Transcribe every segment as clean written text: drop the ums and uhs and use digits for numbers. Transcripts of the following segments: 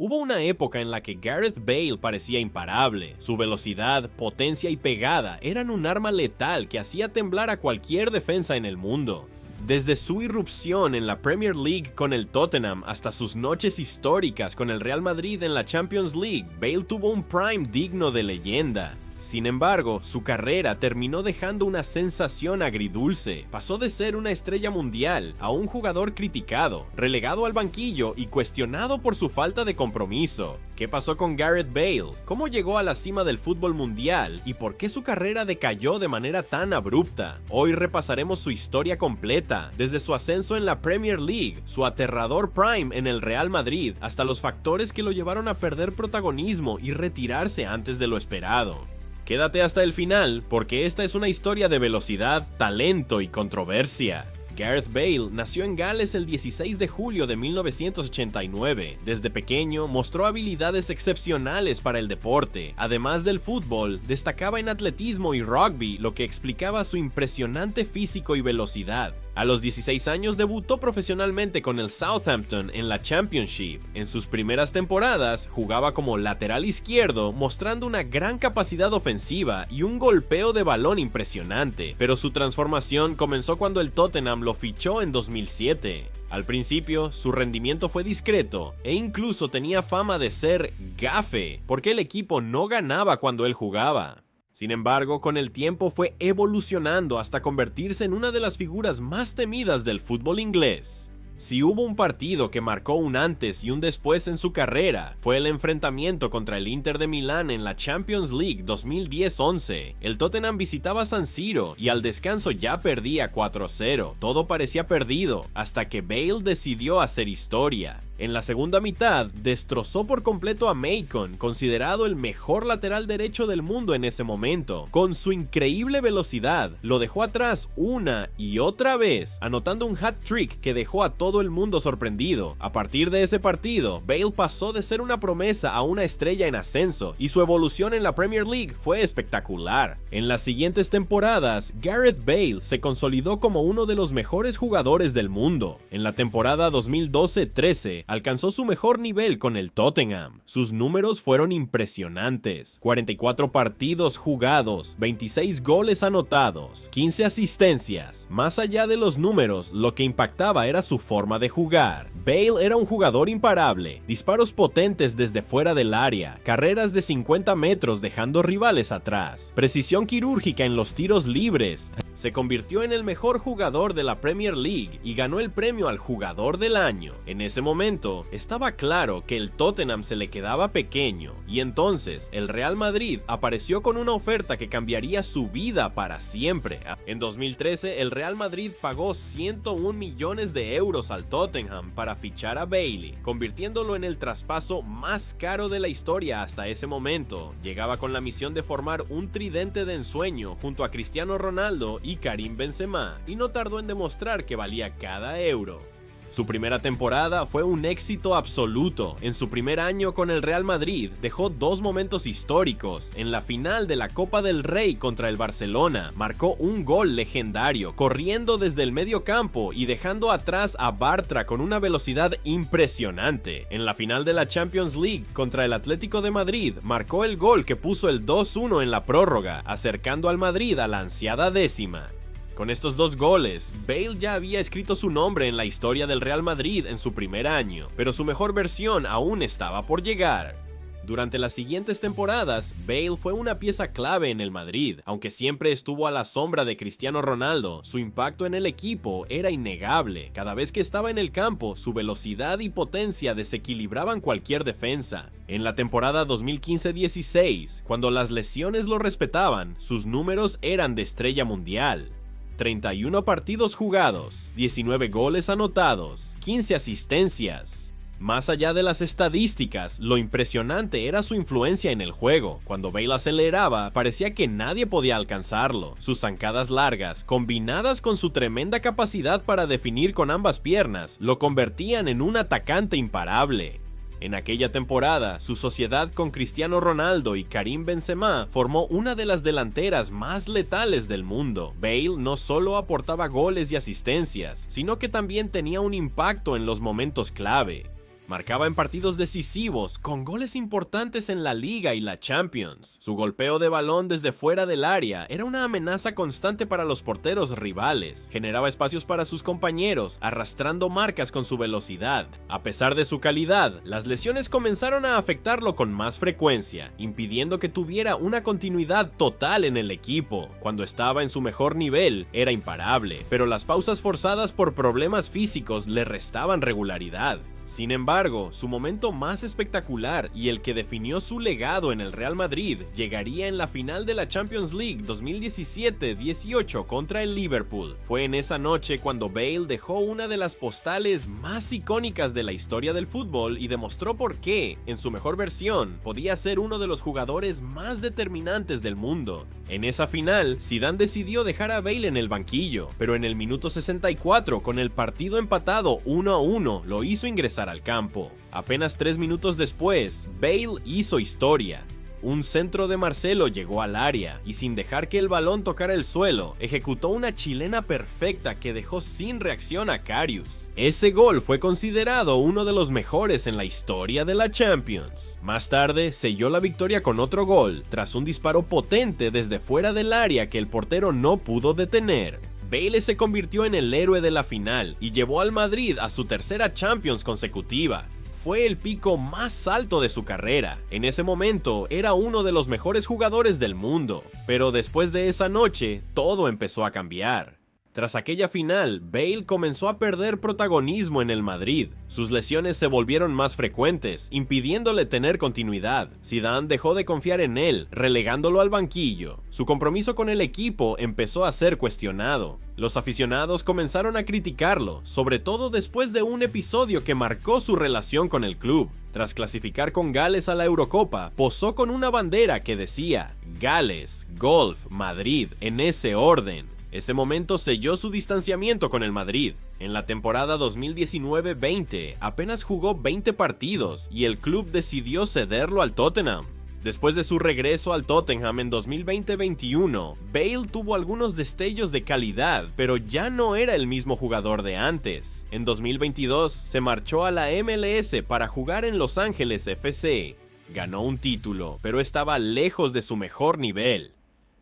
Hubo una época en la que Gareth Bale parecía imparable. Su velocidad, potencia y pegada eran un arma letal que hacía temblar a cualquier defensa en el mundo. Desde su irrupción en la Premier League con el Tottenham hasta sus noches históricas con el Real Madrid en la Champions League, Bale tuvo un prime digno de leyenda. Sin embargo, su carrera terminó dejando una sensación agridulce. Pasó de ser una estrella mundial a un jugador criticado, relegado al banquillo y cuestionado por su falta de compromiso. ¿Qué pasó con Gareth Bale? ¿Cómo llegó a la cima del fútbol mundial? ¿Y por qué su carrera decayó de manera tan abrupta? Hoy repasaremos su historia completa, desde su ascenso en la Premier League, su aterrador prime en el Real Madrid, hasta los factores que lo llevaron a perder protagonismo y retirarse antes de lo esperado. Quédate hasta el final, porque esta es una historia de velocidad, talento y controversia. Gareth Bale nació en Gales el 16 de julio de 1989. Desde pequeño mostró habilidades excepcionales para el deporte. Además del fútbol, destacaba en atletismo y rugby, lo que explicaba su impresionante físico y velocidad. A los 16 años debutó profesionalmente con el Southampton en la Championship. En sus primeras temporadas jugaba como lateral izquierdo, mostrando una gran capacidad ofensiva y un golpeo de balón impresionante, pero su transformación comenzó cuando el Tottenham lo fichó en 2007. Al principio, su rendimiento fue discreto e incluso tenía fama de ser gafe, porque el equipo no ganaba cuando él jugaba. Sin embargo, con el tiempo fue evolucionando hasta convertirse en una de las figuras más temidas del fútbol inglés. Si hubo un partido que marcó un antes y un después en su carrera, fue el enfrentamiento contra el Inter de Milán en la Champions League 2010-11. El Tottenham visitaba San Siro y al descanso ya perdía 4-0. Todo parecía perdido, hasta que Bale decidió hacer historia. En la segunda mitad, destrozó por completo a Macon, considerado el mejor lateral derecho del mundo en ese momento. Con su increíble velocidad, lo dejó atrás una y otra vez, anotando un hat-trick que dejó a todo el mundo sorprendido. A partir de ese partido, Bale pasó de ser una promesa a una estrella en ascenso, y su evolución en la Premier League fue espectacular. En las siguientes temporadas, Gareth Bale se consolidó como uno de los mejores jugadores del mundo. En la temporada 2012-13, alcanzó su mejor nivel con el Tottenham. Sus números fueron impresionantes: 44 partidos jugados, 26 goles anotados, 15 asistencias. Más allá de los números, lo que impactaba era su forma de jugar. Bale era un jugador imparable, disparos potentes desde fuera del área, carreras de 50 metros dejando rivales atrás, precisión quirúrgica en los tiros libres. Se convirtió en el mejor jugador de la Premier League y ganó el premio al jugador del año. En ese momento, estaba claro que el Tottenham se le quedaba pequeño, y entonces el Real Madrid apareció con una oferta que cambiaría su vida para siempre. En 2013, el Real Madrid pagó 101 millones de euros al Tottenham para fichar a Bailey, convirtiéndolo en el traspaso más caro de la historia hasta ese momento. Llegaba con la misión de formar un tridente de ensueño junto a Cristiano Ronaldo y Karim Benzema, y no tardó en demostrar que valía cada euro. Su primera temporada fue un éxito absoluto. En su primer año con el Real Madrid dejó dos momentos históricos. En la final de la Copa del Rey contra el Barcelona, marcó un gol legendario, corriendo desde el medio campo y dejando atrás a Bartra con una velocidad impresionante. En la final de la Champions League contra el Atlético de Madrid, marcó el gol que puso el 2-1 en la prórroga, acercando al Madrid a la ansiada décima. Con estos dos goles, Bale ya había escrito su nombre en la historia del Real Madrid en su primer año, pero su mejor versión aún estaba por llegar. Durante las siguientes temporadas, Bale fue una pieza clave en el Madrid. Aunque siempre estuvo a la sombra de Cristiano Ronaldo, su impacto en el equipo era innegable. Cada vez que estaba en el campo, su velocidad y potencia desequilibraban cualquier defensa. En la temporada 2015-16, cuando las lesiones lo respetaban, sus números eran de estrella mundial. 31 partidos jugados, 19 goles anotados, 15 asistencias. Más allá de las estadísticas, lo impresionante era su influencia en el juego. Cuando Bale aceleraba, parecía que nadie podía alcanzarlo. Sus zancadas largas, combinadas con su tremenda capacidad para definir con ambas piernas, lo convertían en un atacante imparable. En aquella temporada, su sociedad con Cristiano Ronaldo y Karim Benzema formó una de las delanteras más letales del mundo. Bale no solo aportaba goles y asistencias, sino que también tenía un impacto en los momentos clave. Marcaba en partidos decisivos, con goles importantes en la Liga y la Champions. Su golpeo de balón desde fuera del área era una amenaza constante para los porteros rivales. Generaba espacios para sus compañeros, arrastrando marcas con su velocidad. A pesar de su calidad, las lesiones comenzaron a afectarlo con más frecuencia, impidiendo que tuviera una continuidad total en el equipo. Cuando estaba en su mejor nivel, era imparable, pero las pausas forzadas por problemas físicos le restaban regularidad. Sin embargo, su momento más espectacular y el que definió su legado en el Real Madrid llegaría en la final de la Champions League 2017-18 contra el Liverpool. Fue en esa noche cuando Bale dejó una de las postales más icónicas de la historia del fútbol y demostró por qué, en su mejor versión, podía ser uno de los jugadores más determinantes del mundo. En esa final, Zidane decidió dejar a Bale en el banquillo, pero en el minuto 64, con el partido empatado 1-1, lo hizo ingresar al campo. Apenas 3 minutos después, Bale hizo historia. Un centro de Marcelo llegó al área y sin dejar que el balón tocara el suelo, ejecutó una chilena perfecta que dejó sin reacción a Karius. Ese gol fue considerado uno de los mejores en la historia de la Champions. Más tarde, selló la victoria con otro gol, tras un disparo potente desde fuera del área que el portero no pudo detener. Bale se convirtió en el héroe de la final y llevó al Madrid a su tercera Champions consecutiva. Fue el pico más alto de su carrera. En ese momento era uno de los mejores jugadores del mundo, pero después de esa noche todo empezó a cambiar. Tras aquella final, Bale comenzó a perder protagonismo en el Madrid. Sus lesiones se volvieron más frecuentes, impidiéndole tener continuidad. Zidane dejó de confiar en él, relegándolo al banquillo. Su compromiso con el equipo empezó a ser cuestionado. Los aficionados comenzaron a criticarlo, sobre todo después de un episodio que marcó su relación con el club. Tras clasificar con Gales a la Eurocopa, posó con una bandera que decía Gales, Golf, Madrid, en ese orden. Ese momento selló su distanciamiento con el Madrid. En la temporada 2019-20 apenas jugó 20 partidos y el club decidió cederlo al Tottenham. Después de su regreso al Tottenham en 2020-21, Bale tuvo algunos destellos de calidad, pero ya no era el mismo jugador de antes. En 2022 se marchó a la MLS para jugar en Los Ángeles FC. Ganó un título, pero estaba lejos de su mejor nivel.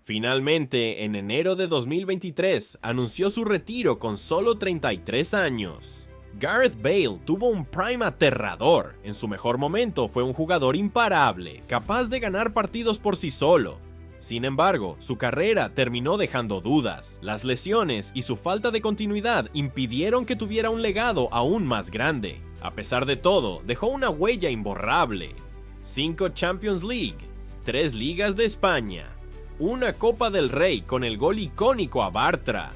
Finalmente, en enero de 2023, anunció su retiro con solo 33 años. Gareth Bale tuvo un prime aterrador. En su mejor momento fue un jugador imparable, capaz de ganar partidos por sí solo. Sin embargo, su carrera terminó dejando dudas. Las lesiones y su falta de continuidad impidieron que tuviera un legado aún más grande. A pesar de todo, dejó una huella imborrable. 5 Champions League, 3 Ligas de España, una Copa del Rey con el gol icónico a Bartra,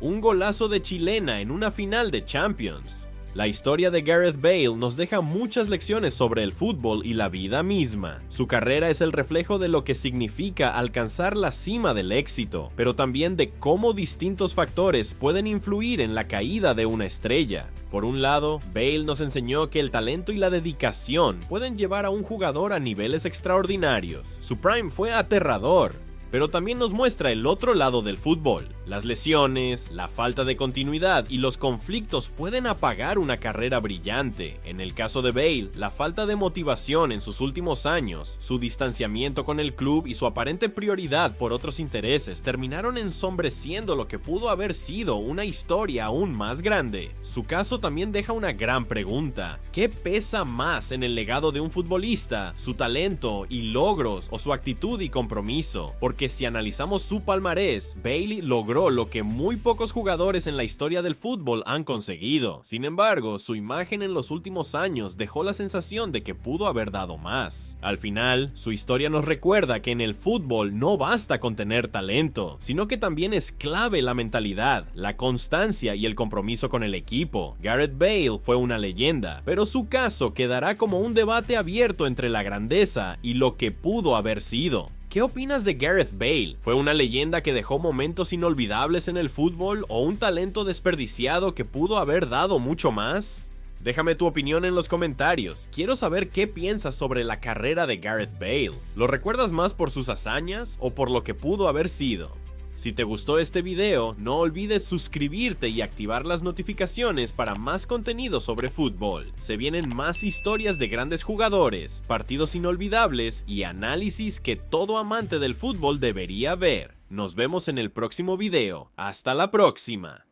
un golazo de chilena en una final de Champions. La historia de Gareth Bale nos deja muchas lecciones sobre el fútbol y la vida misma. Su carrera es el reflejo de lo que significa alcanzar la cima del éxito, pero también de cómo distintos factores pueden influir en la caída de una estrella. Por un lado, Bale nos enseñó que el talento y la dedicación pueden llevar a un jugador a niveles extraordinarios. Su prime fue aterrador, pero también nos muestra el otro lado del fútbol. Las lesiones, la falta de continuidad y los conflictos pueden apagar una carrera brillante. En el caso de Bale, la falta de motivación en sus últimos años, su distanciamiento con el club y su aparente prioridad por otros intereses terminaron ensombreciendo lo que pudo haber sido una historia aún más grande. Su caso también deja una gran pregunta: ¿qué pesa más en el legado de un futbolista? ¿Su talento y logros o su actitud y compromiso? Porque si analizamos su palmarés, Bale logró lo que muy pocos jugadores en la historia del fútbol han conseguido. Sin embargo, su imagen en los últimos años dejó la sensación de que pudo haber dado más. Al final, su historia nos recuerda que en el fútbol no basta con tener talento, sino que también es clave la mentalidad, la constancia y el compromiso con el equipo. Gareth Bale fue una leyenda, pero su caso quedará como un debate abierto entre la grandeza y lo que pudo haber sido. ¿Qué opinas de Gareth Bale? ¿Fue una leyenda que dejó momentos inolvidables en el fútbol o un talento desperdiciado que pudo haber dado mucho más? Déjame tu opinión en los comentarios. Quiero saber qué piensas sobre la carrera de Gareth Bale. ¿Lo recuerdas más por sus hazañas o por lo que pudo haber sido? Si te gustó este video, no olvides suscribirte y activar las notificaciones para más contenido sobre fútbol. Se vienen más historias de grandes jugadores, partidos inolvidables y análisis que todo amante del fútbol debería ver. Nos vemos en el próximo video. ¡Hasta la próxima!